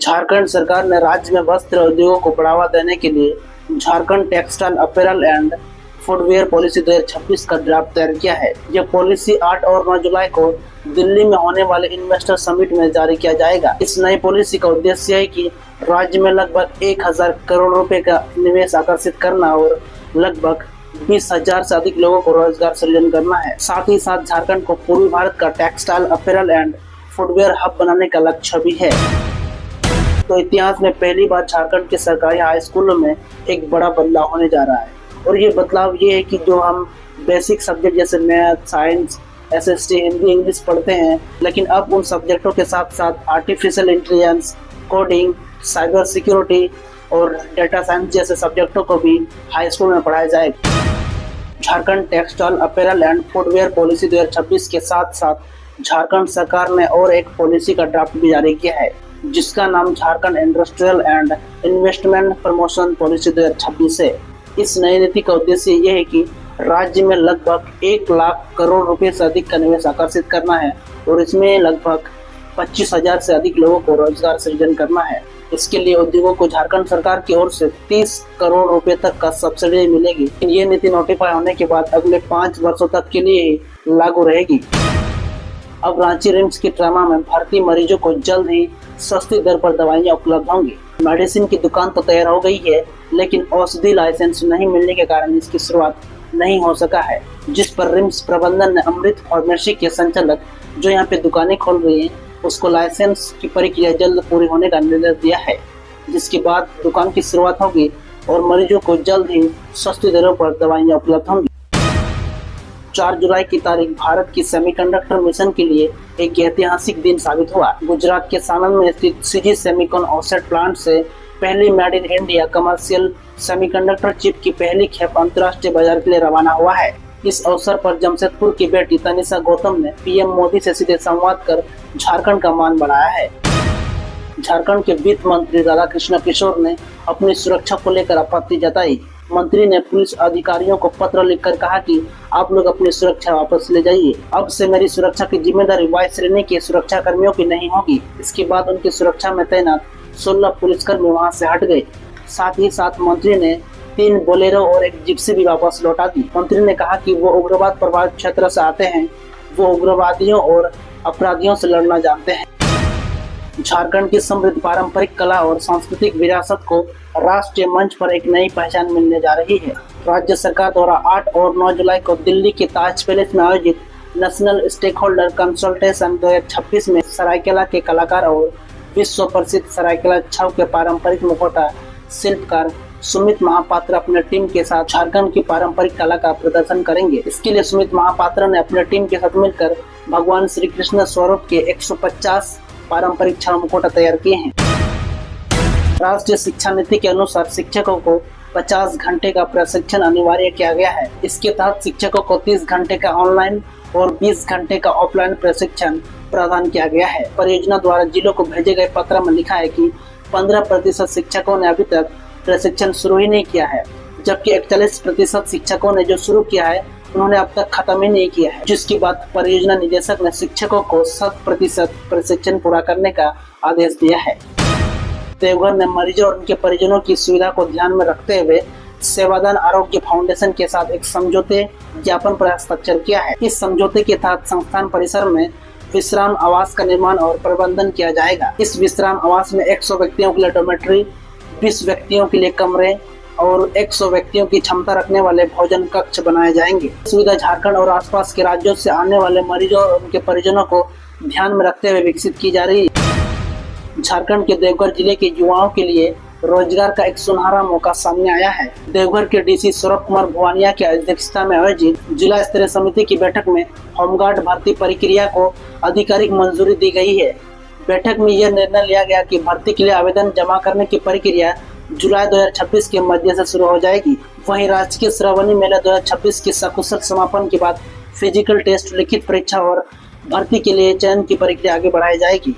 झारखंड सरकार ने राज्य में वस्त्र उद्योगों को बढ़ावा देने के लिए Jharkhand textile apparel and footwear policy 2026 का ड्राफ्ट तैयार किया है। यह पॉलिसी 8 और 9 जुलाई को दिल्ली में होने वाले इन्वेस्टर समिट में जारी किया जाएगा। इस नई पॉलिसी का उद्देश्य है कि राज्य में लगभग 1000 करोड़ रुपए का निवेश आकर्षित करना और लगभग 20,000 से अधिक लोगों को रोजगार सृजन करना है। साथ ही साथ झारखंड को पूर्वी भारत का textile apparel and footwear hub बनाने का लक्ष्य भी है। तो इतिहास में पहली बार झारखंड के सरकारी हाई स्कूलों में एक बड़ा बदलाव होने जा रहा है और ये बदलाव ये है कि जो हम बेसिक सब्जेक्ट जैसे math, science, SST, Hindi, English पढ़ते हैं, लेकिन अब उन सब्जेक्टों के साथ साथ artificial intelligence, coding, cyber security और डेटा साइंस जैसे सब्जेक्टों को भी हाई स्कूल में पढ़ाया जाएगा। Jharkhand textile apparel and footwear policy 2026 के साथ साथ झारखंड सरकार ने और एक पॉलिसी का ड्राफ्ट भी जारी किया है जिसका नाम Jharkhand industrial and investment promotion policy 2026 है। इस नई नीति का उद्देश्य यह है कि राज्य में लगभग 1 लाख करोड़ रुपए से अधिक का निवेश आकर्षित करना है और इसमें लगभग 25,000 से अधिक लोगों को रोजगार सृजन करना है। इसके लिए उद्योगों को झारखंड सरकार की ओर से 30 करोड़ रुपए तक का सब्सिडी मिलेगी। ये नीति नोटिफाई होने के बाद अगले 5 वर्षों तक के लिए ही लागू रहेगी। अब रांची रिम्स की ट्रामा में भर्ती मरीजों को जल्द ही सस्ती दर पर दवाइयां उपलब्ध होंगी। मेडिसिन की दुकान तो तैयार हो गई है, लेकिन औषधि लाइसेंस नहीं मिलने के कारण इसकी शुरुआत नहीं हो सका है, जिस पर रिम्स प्रबंधन ने अमृत फार्मेसी के संचालक जो यहाँ पे दुकानें खोल रही हैं उसको लाइसेंस की प्रक्रिया जल्द पूरी होने का निर्देश दिया है, जिसके बाद दुकान की शुरुआत होगी और मरीजों को जल्द ही सस्ती दरों पर दवाइयां उपलब्ध होंगी। 4 जुलाई की तारीख भारत की सेमीकंडक्टर मिशन के लिए एक ऐतिहासिक दिन साबित हुआ। गुजरात के सानंद में स्थित सीजी सेमीकॉन ऑफसेट प्लांट से पहली made in India commercial semiconductor chip की पहली खेप अंतर्राष्ट्रीय बाजार के लिए रवाना हुआ है। इस अवसर पर जमशेदपुर की बेटी तनिषा गौतम ने पीएम मोदी से सीधे संवाद कर झारखंड का मान बढ़ाया है। झारखंड के वित्त मंत्री राधाकृष्ण किशोर ने अपनी सुरक्षा को लेकर आपत्ति जताई। मंत्री ने पुलिस अधिकारियों को पत्र लिखकर कहा कि आप लोग अपनी सुरक्षा वापस ले जाइए। अब से मेरी सुरक्षा की जिम्मेदारी वायु श्रेणी के सुरक्षा कर्मियों की नहीं होगी। इसके बाद उनकी सुरक्षा में तैनात 16 पुलिसकर्मी वहां से हट गए। साथ ही साथ मंत्री ने 3 बोलेरो और एक जिप्सी भी वापस लौटा दी। मंत्री ने कहा कि वो उग्रवाद प्रभावित क्षेत्र से आते हैं, वो उग्रवादियों और अपराधियों से लड़ना जानते हैं। झारखंड की समृद्ध पारंपरिक कला और सांस्कृतिक विरासत को राष्ट्रीय मंच पर एक नई पहचान मिलने जा रही है। राज्य सरकार द्वारा 8 और 9 जुलाई को दिल्ली के ताज पैलेस में आयोजित नेशनल स्टेक होल्डर कंसल्टेशन 2026 में सरायकेला के कलाकार और विश्व प्रसिद्ध सरायकेला छाव के पारंपरिक मुखौटा शिल्पकार सुमित महापात्र अपने टीम के साथ झारखंड की पारंपरिक कला का प्रदर्शन करेंगे। इसके लिए सुमित महापात्र ने अपने टीम के साथ मिलकर भगवान श्री कृष्ण स्वरूप के 150 पारंपरिक छाव मुखौटा तैयार किए हैं। राष्ट्रीय शिक्षा नीति के अनुसार शिक्षकों को 50 घंटे का प्रशिक्षण अनिवार्य किया गया है। इसके तहत शिक्षकों को 30 घंटे का ऑनलाइन और 20 घंटे का ऑफलाइन प्रशिक्षण प्रदान किया गया है। परियोजना द्वारा जिलों को भेजे गए पत्र में लिखा है कि 15% शिक्षकों ने अभी तक प्रशिक्षण शुरू ही नहीं किया है, जबकि 41% शिक्षकों ने जो शुरू किया है उन्होंने अब तक खत्म ही नहीं किया है, जिसके बाद परियोजना निदेशक ने शिक्षकों को 100% प्रशिक्षण पूरा करने का आदेश दिया है। देवघर ने मरीजों और उनके परिजनों की सुविधा को ध्यान में रखते हुए सेवादान आरोग्य फाउंडेशन के साथ एक समझौते ज्ञापन पर हस्ताक्षर किया है। इस समझौते के तहत संस्थान परिसर में विश्राम आवास का निर्माण और प्रबंधन किया जाएगा। इस विश्राम आवास में 100 व्यक्तियों के लिए डॉर्मेट्री, 20 व्यक्तियों के लिए कमरे और 100 व्यक्तियों की क्षमता रखने वाले भोजन कक्ष बनाए जाएंगे। सुविधा झारखंड और आसपास के राज्यों से आने वाले मरीजों और उनके परिजनों को ध्यान में रखते हुए विकसित की जा रही है। झारखंड के देवघर जिले के युवाओं के लिए रोजगार का एक सुनहरा मौका सामने आया है। देवघर के डीसी सौरभ कुमार भुवानिया की अध्यक्षता में आयोजित जिला स्तरीय समिति की बैठक में होमगार्ड भर्ती प्रक्रिया को आधिकारिक मंजूरी दी गई है। बैठक में यह निर्णय लिया गया कि भर्ती के लिए आवेदन जमा करने की प्रक्रिया जुलाई 2026 के मध्य से शुरू हो जाएगी। वहीं राजकीय श्रावणी मेला 2026 के सकुशल समापन के बाद फिजिकल टेस्ट, लिखित परीक्षा और भर्ती के लिए चयन की प्रक्रिया आगे बढ़ाई जाएगी।